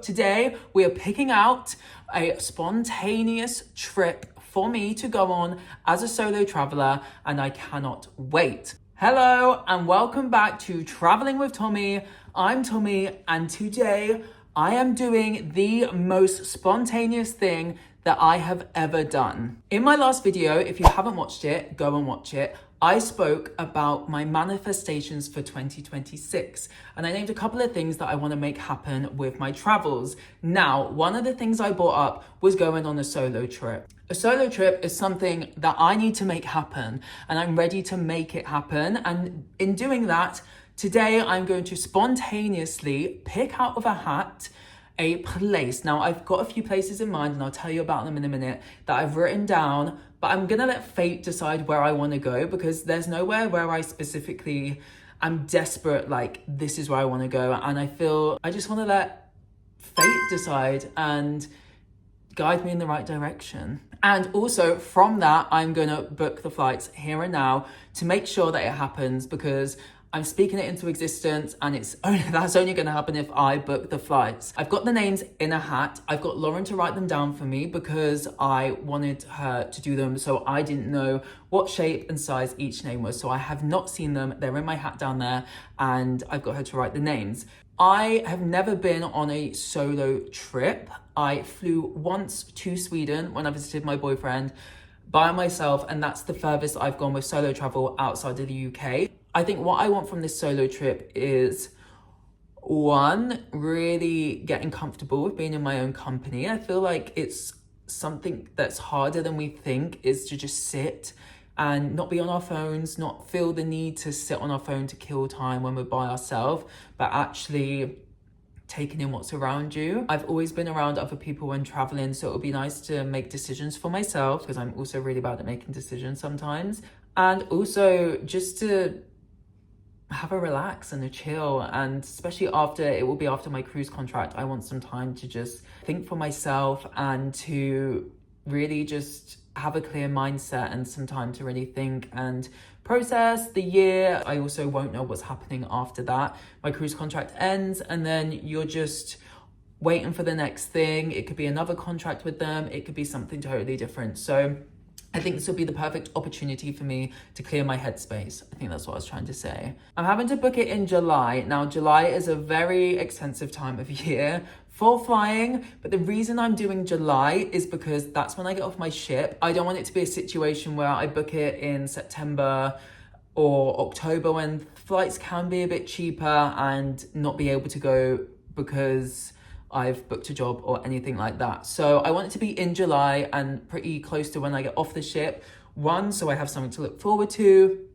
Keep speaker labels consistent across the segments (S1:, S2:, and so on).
S1: Today, we are picking out a spontaneous trip for me to go on as a solo traveler, and I cannot wait. Hello, and welcome back to Traveling with Tommy. I'm Tommy, and today I am doing the most spontaneous thing that I have ever done. In my last video, if you haven't watched it, go and watch it. I spoke about my manifestations for 2026, and I named a couple of things that I want to make happen with my travels. Now, one of the things I brought up was going on a solo trip. A solo trip is something that I need to make happen, and I'm ready to make it happen. And in doing that, today I'm going to spontaneously pick out of a hat a place. Now, I've got a few places in mind, and I'll tell you about them in a minute, that I've written down, but I'm gonna let fate decide where I wanna go, because there's nowhere where I specifically am desperate, like, this is where I wanna go, and I feel I just wanna let fate decide and guide me in the right direction. And also from that, I'm gonna book the flights here and now to make sure that it happens, because I'm speaking it into existence, and that's only going to happen if I book the flights. I've got the names in a hat. I've got Lauren to write them down for me because I wanted her to do them, so I didn't know what shape and size each name was. So I have not seen them. They're in my hat down there, and I've got her to write the names. I have never been on a solo trip. I flew once to Sweden when I visited my boyfriend by myself, and that's the furthest I've gone with solo travel outside of the UK. I think what I want from this solo trip is, one, really getting comfortable with being in my own company. I feel like it's something that's harder than we think, is to just sit and not be on our phones, not feel the need to sit on our phone to kill time when we're by ourselves, but actually taking in what's around you. I've always been around other people when traveling, so it would be nice to make decisions for myself, because I'm also really bad at making decisions sometimes. And also just to have a relax and a chill, and especially it will be after my cruise contract, I want some time to just think for myself and to really just have a clear mindset and some time to really think and process the year. I also won't know what's happening after that. My cruise contract ends, and then you're just waiting for the next thing. It could be another contract with them. It could be something totally different. So I think this will be the perfect opportunity for me to clear my headspace. I think that's what I was trying to say. I'm having to book it in July. Now, July is a very expensive time of year for flying, but the reason I'm doing July is because that's when I get off my ship. I don't want it to be a situation where I book it in September or October, when flights can be a bit cheaper, and not be able to go because I've booked a job or anything like that. So I want it to be in July and pretty close to when I get off the ship. One, so I have something to look forward to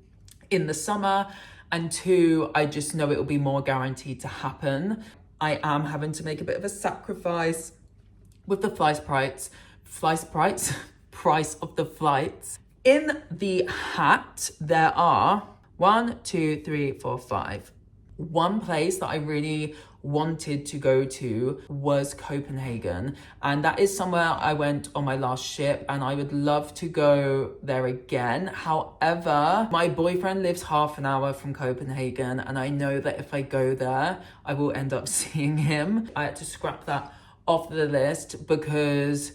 S1: in the summer, and two, I just know it will be more guaranteed to happen. I am having to make a bit of a sacrifice with the price of the flights. In the hat, there are 1, 2, 3, 4, 5. One place that I really wanted to go to was Copenhagen, and that is somewhere I went on my last ship, and I would love to go there again. However, my boyfriend lives half an hour from Copenhagen, and I know that if I go there, I will end up seeing him. I had to scrap that off the list because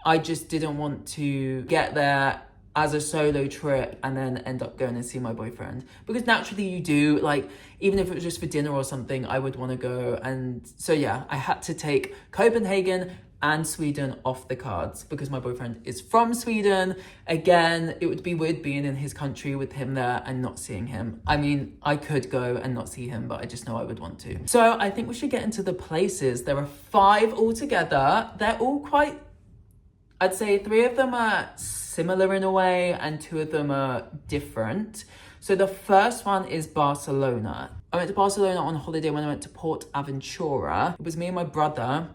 S1: I just didn't want to get there as a solo trip and then end up going and see my boyfriend, because naturally you do, like, even if it was just for dinner or something, I would want to go. And so yeah, I had to take Copenhagen and Sweden off the cards because my boyfriend is from Sweden. Again, it would be weird being in his country with him there and not seeing him. I mean, I could go and not see him, but I just know I would want to. So I think we should get into the places. There are 5 altogether. They're all quite, I'd say 3 of them are similar in a way, and 2 of them are different. So the first one is Barcelona. I went to Barcelona on holiday when I went to Port Aventura. It was me and my brother.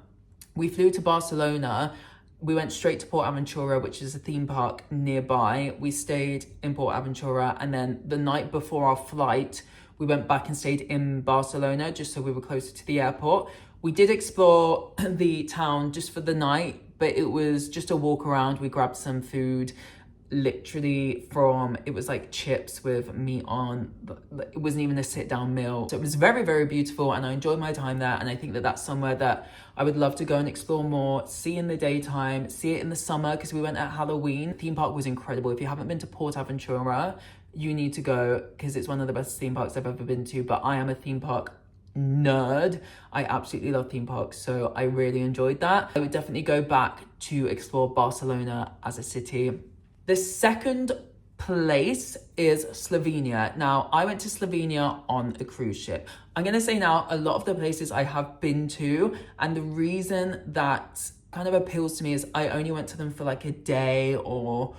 S1: We flew to Barcelona. We went straight to Port Aventura, which is a theme park nearby. We stayed in Port Aventura, and then the night before our flight, we went back and stayed in Barcelona just so we were closer to the airport. We did explore the town just for the night, but it was just a walk around. We grabbed some food. literally from, it was like chips with meat on, it wasn't even a sit down meal. So it was very, very beautiful, and I enjoyed my time there. And I think that that's somewhere that I would love to go and explore more, see in the daytime, see it in the summer, because we went at Halloween. Theme park was incredible. If you haven't been to PortAventura, you need to go, because it's one of the best theme parks I've ever been to. But I am a theme park nerd. I absolutely love theme parks, so I really enjoyed that. I would definitely go back to explore Barcelona as a city. The second place is Slovenia. Now, I went to Slovenia on a cruise ship. I'm going to say now, a lot of the places I have been to, and the reason that kind of appeals to me is I only went to them for like a day or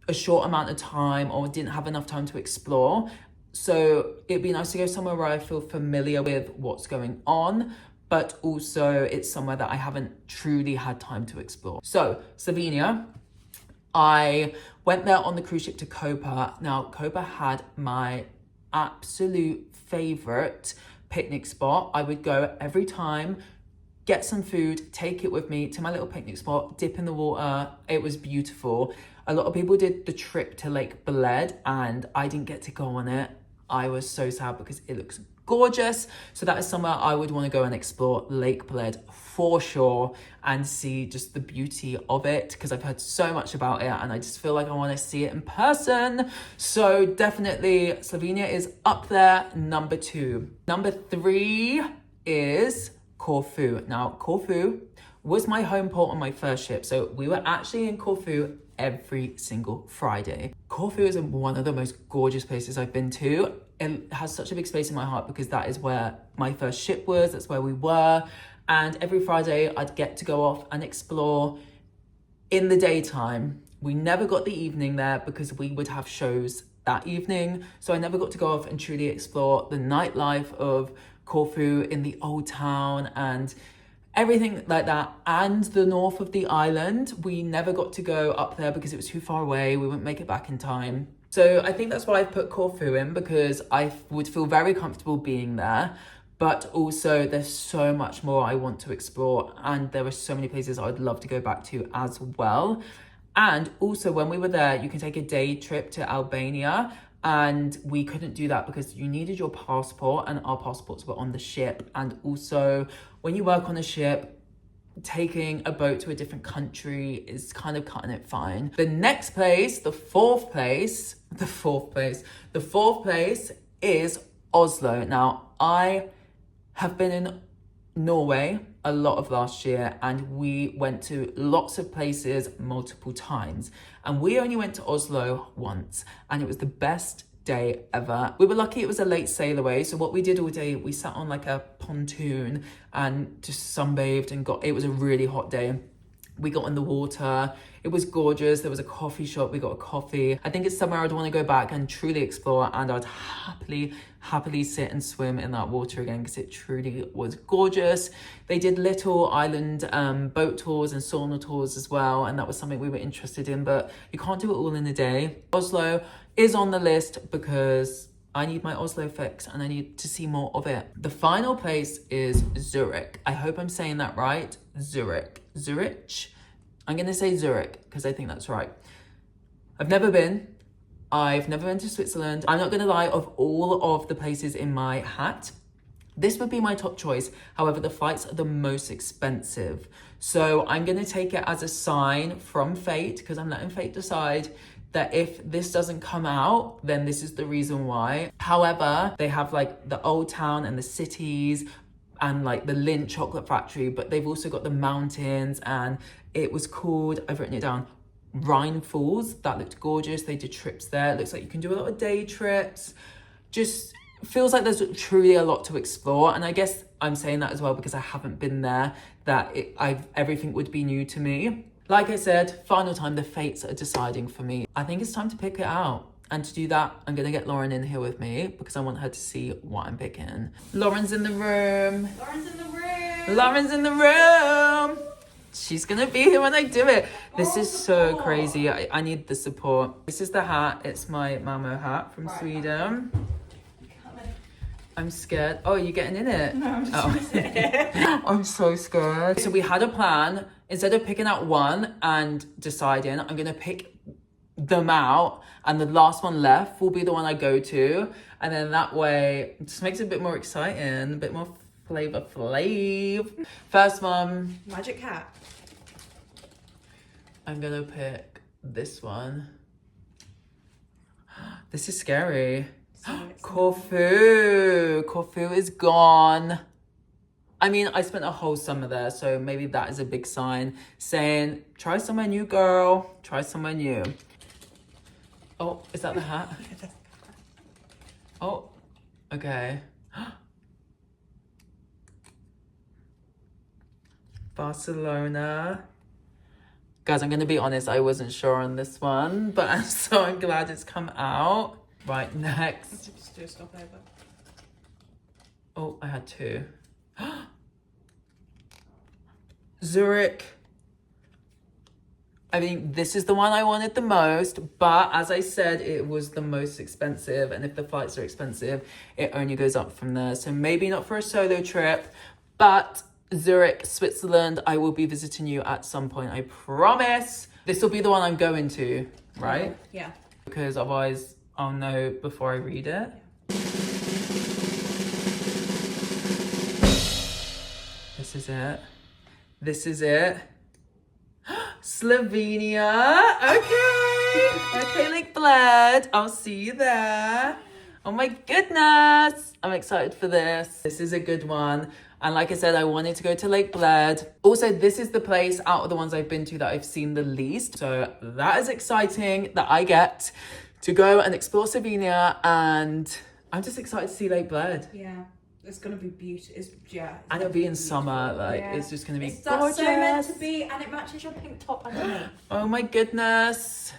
S1: a short amount of time, or didn't have enough time to explore. So it'd be nice to go somewhere where I feel familiar with what's going on, but also it's somewhere that I haven't truly had time to explore. So Slovenia, I went there on the cruise ship to Koper. Now, Koper had my absolute favorite picnic spot. I would go every time, get some food, take it with me to my little picnic spot, dip in the water. It was beautiful. A lot of people did the trip to Lake Bled, and I didn't get to go on it. I was so sad because it looks gorgeous. So that is somewhere I would want to go and explore, Lake Bled for sure, and see just the beauty of it, because I've heard so much about it and I just feel like I want to see it in person. So definitely Slovenia is up there, number 2. Number 3 is Corfu. Now, Corfu was my home port on my first ship. So we were actually in Corfu every single Friday. Corfu is one of the most gorgeous places I've been to. It has such a big space in my heart because that is where my first ship was, that's where we were. And every Friday I'd get to go off and explore in the daytime. We never got the evening there because we would have shows that evening. So I never got to go off and truly explore the nightlife of Corfu in the old town and everything like that. And the north of the island, we never got to go up there because it was too far away. We wouldn't make it back in time. So I think that's why I've put Corfu in, because I would feel very comfortable being there. But also there's so much more I want to explore, and there are so many places I would love to go back to as well. And also when we were there, you can take a day trip to Albania, and we couldn't do that because you needed your passport, and our passports were on the ship. And also when you work on a ship, taking a boat to a different country is kind of cutting it fine. The next place, the fourth place is Oslo. Now, I have been in Norway a lot of last year, and we went to lots of places multiple times, and we only went to Oslo once, and it was the best day ever. We were lucky it was a late sail away, so what we did all day, we sat on like a pontoon and just sunbathed and it was a really hot day. We got in the water, it was gorgeous. There was a coffee shop, we got a coffee. I think it's somewhere I'd want to go back and truly explore, and I'd happily sit and swim in that water again because it truly was gorgeous. They did little island boat tours and sauna tours as well, and that was something we were interested in, but you can't do it all in a day. Oslo is on the list because I need my Oslo fix and I need to see more of it. The final place is Zurich. I hope I'm saying that right. Zurich. I'm going to say Zurich because I think that's right. I've never been to Switzerland. I'm not going to lie, of all of the places in my hat, this would be my top choice. However, the flights are the most expensive. So I'm going to take it as a sign from fate, because I'm letting fate decide that if this doesn't come out, then this is the reason why. However, they have like the old town and the cities and like the Lindt chocolate factory, but they've also got the mountains, and it was called, I've written it down, Rhine Falls. That looked gorgeous. They did trips there. It looks like you can do a lot of day trips. Just feels like there's truly a lot to explore. And I guess I'm saying that as well because I haven't been there, that everything would be new to me. Like I said, final time, the fates are deciding for me. I think it's time to pick it out. And to do that, I'm going to get Lauren in here with me because I want her to see what I'm picking. Lauren's in the room. Lauren's in the room. She's going to be here when I do it. This is so crazy. I need the support. This is the hat. It's my Malmo hat from Sweden. I'm scared. Oh, are you getting in it?
S2: No, I'm just
S1: I'm so scared. So we had a plan. Instead of picking out one and deciding, I'm going to pick them out, and the last one left will be the one I go to, and then that way it just makes it a bit more exciting, a bit more flavor. First one,
S2: Magic hat.
S1: I'm gonna pick this one. This is scary. Corfu is gone. I mean, I spent a whole summer there, so maybe that is a big sign saying, try somewhere new, girl. Try somewhere new. Oh, is that the hat? Oh, okay. Barcelona. Guys, I'm going to be honest, I wasn't sure on this one, but I'm glad it's come out. Right, next.
S2: Just do a stopover.
S1: Oh, I had two. Zurich. I mean, this is the one I wanted the most, but as I said, it was the most expensive, and if the flights are expensive, it only goes up from there. So maybe not for a solo trip, but Zurich, Switzerland, I will be visiting you at some point, I promise. This will be the one I'm going to, right?
S2: Yeah.
S1: Because otherwise I'll know before I read it. This is it. This is it. Slovenia. Okay, Lake Bled. I'll see you there. Oh my goodness. I'm excited for this. This is a good one. And like I said, I wanted to go to Lake Bled. Also, this is the place out of the ones I've been to that I've seen the least. So that is exciting that I get to go and explore Slovenia. And I'm just excited to see Lake Bled.
S2: Yeah. It's gonna be beautiful.
S1: And it'll be in summer, like it's just gonna be
S2: that's
S1: gorgeous.
S2: so meant to be, and it matches your pink top underneath.
S1: Oh my goodness!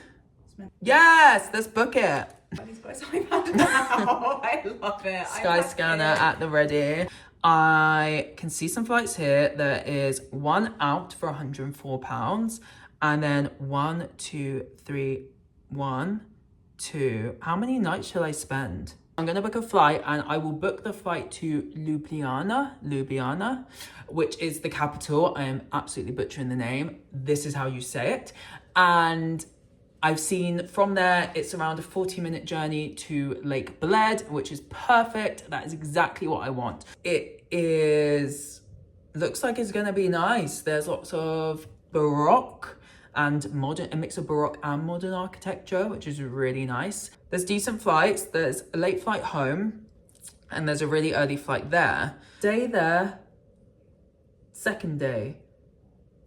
S1: Yes, let's book it.
S2: He's got his iPad now. I love it.
S1: Sky scanner at the ready. I can see some flights here. There is one out for £104, and then 1, 2, 3, 1, 2. How many nights shall I spend? I'm going to book a flight, and I will book the flight to Ljubljana, which is the capital. I am absolutely butchering the name. This is how you say it. And I've seen from there, it's around a 40-minute journey to Lake Bled, which is perfect. That is exactly what I want. Looks like it's going to be nice. There's lots of Baroque and modern, a mix of Baroque and modern architecture, which is really nice. There's decent flights. There's a late flight home, and there's a really early flight there. Day there, second day,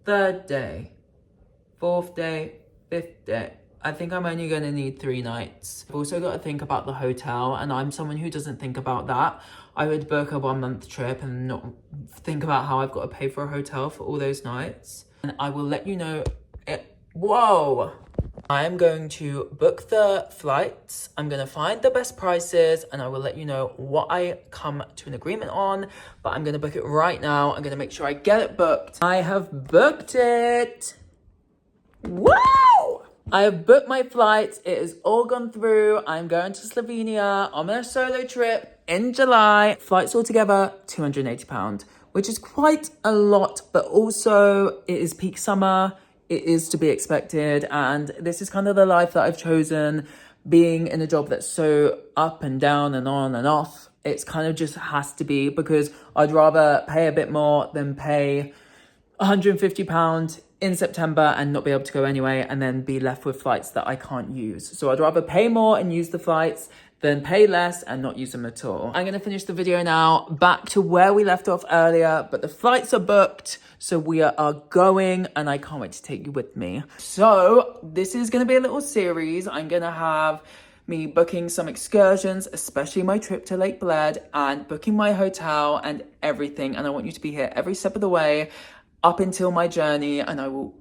S1: third day, fourth day, fifth day. I think I'm only gonna need 3 nights. I've also got to think about the hotel, and I'm someone who doesn't think about that. I would book a 1-month trip and not think about how I've got to pay for a hotel for all those nights. And I will let you know. Whoa! I'm going to book the flights. I'm going to find the best prices, and I will let you know what I come to an agreement on. But I'm going to book it right now. I'm going to make sure I get it booked. I have booked it. Woo! I have booked my flights. It has all gone through. I'm going to Slovenia on a solo trip in July. Flights altogether, £280, which is quite a lot, but also it is peak summer. It is to be expected, and this is kind of the life that I've chosen, being in a job that's so up and down and on and off. It's kind of just has to be, because I'd rather pay a bit more than pay £150 in September and not be able to go anyway, and then be left with flights that I can't use. So I'd rather pay more and use the flights than pay less and not use them at all. I'm going to finish the video now, back to where we left off earlier, but the flights are booked, so we are going, and I can't wait to take you with me. So this is going to be a little series. I'm going to have me booking some excursions, especially my trip to Lake Bled, and booking my hotel and everything. And I want you to be here every step of the way up until my journey, and I will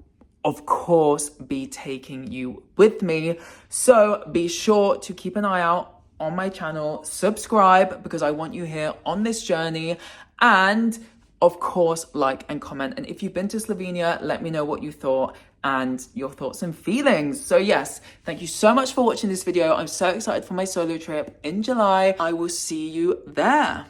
S1: of course be taking you with me. So be sure to keep an eye out on my channel, subscribe, because I want you here on this journey, and of course like and comment. And if you've been to Slovenia, let me know what you thought and your thoughts and feelings. So yes, thank you so much for watching this video. I'm so excited for my solo trip in July. I will see you there.